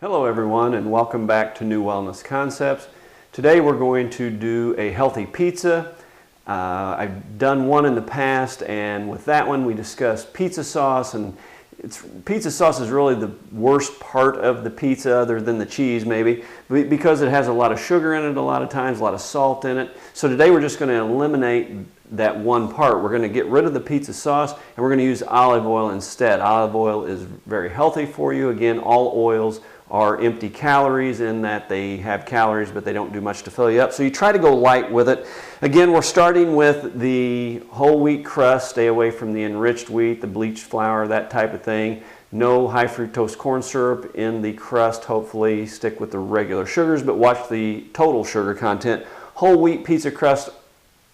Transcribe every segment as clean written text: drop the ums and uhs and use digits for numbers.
Hello everyone, and welcome back to New Wellness Concepts. Today we're going to do a healthy pizza. I've done one in the past, and with that one we discussed pizza sauce, and pizza sauce is really the worst part of the pizza other than the cheese maybe, because it has a lot of sugar in it a lot of times, a lot of salt in it. So today we're just going to eliminate that one part. We're going to get rid of the pizza sauce and we're going to use olive oil instead. Olive oil is very healthy for you. Again, all oils are empty calories in that they have calories but they don't do much to fill you up. So you try to go light with it. Again, we're starting with the whole wheat crust. Stay away from the enriched wheat, the bleached flour, that type of thing. No high fructose corn syrup in the crust. Hopefully stick with the regular sugars, but watch the total sugar content. Whole wheat pizza crust,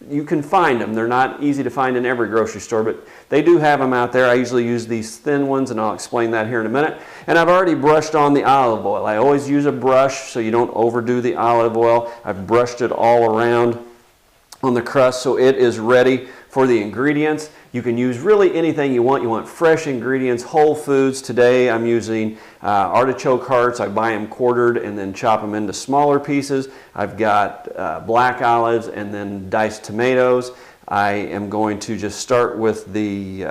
you can find them. They're not easy to find in every grocery store, but they do have them out there. I usually use these thin ones, and I'll explain that here in a minute. And I've already brushed on the olive oil. I always use a brush so you don't overdo the olive oil. I've brushed it all around on the crust so it is ready for the ingredients. You can use really anything you want. You want fresh ingredients, whole foods. Today I'm using artichoke hearts. I buy them quartered and then chop them into smaller pieces. I've got black olives and then diced tomatoes. I am going to just start with the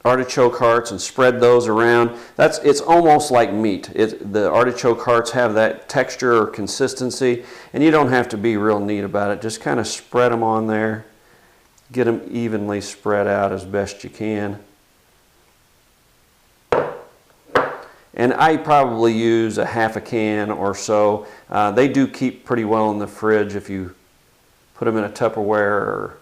artichoke hearts and spread those around. It's almost like meat. The artichoke hearts have that texture or consistency, and you don't have to be real neat about it. Just kind of spread them on there. Get them evenly spread out as best you can. And I probably use a half a can or so. They do keep pretty well in the fridge if you put them in a Tupperware or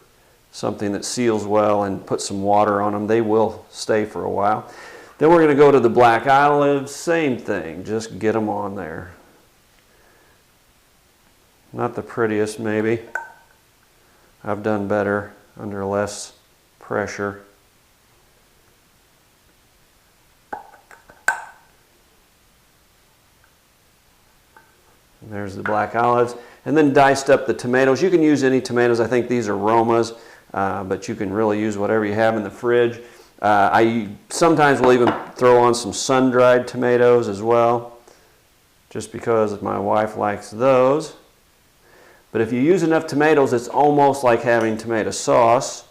something that seals well and put some water on them. They will stay for a while. Then we're going to go to the black olives. Same thing. Just get them on there. Not the prettiest maybe. I've done better under less pressure. And there's the black olives. And then diced up the tomatoes. You can use any tomatoes. I think these are Romas, but you can really use whatever you have in the fridge. I sometimes will even throw on some sun-dried tomatoes as well, just because my wife likes those. But if you use enough tomatoes, it's almost like having tomato sauce.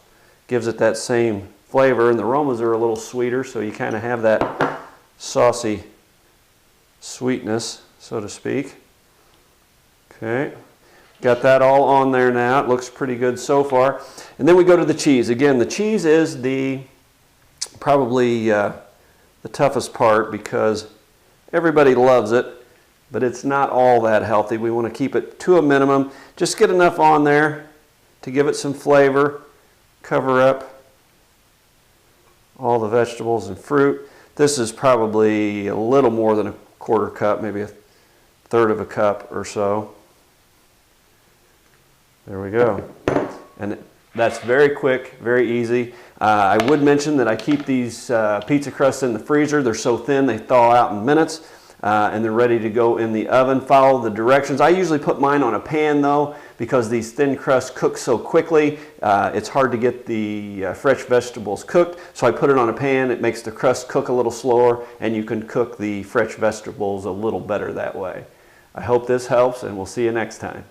Gives it that same flavor, and the Romas are a little sweeter, so you kind of have that saucy sweetness, so to speak. Okay, got that all on there now. It looks pretty good so far. And then we go to the cheese. Again, the cheese is probably the toughest part because everybody loves it, but it's not all that healthy. We want to keep it to a minimum. Just get enough on there to give it some flavor. Cover up all the vegetables and fruit. This is probably a little more than a quarter cup, maybe a third of a cup or so. There we go. And that's very quick, very easy. I would mention that I keep these pizza crusts in the freezer. They're so thin they thaw out in minutes, and they're ready to go in the oven. Follow the directions. I usually put mine on a pan though, because these thin crusts cook so quickly. It's hard to get the fresh vegetables cooked, so I put it on a pan. It makes the crust cook a little slower, and you can cook the fresh vegetables a little better that way. I hope this helps, and we'll see you next time.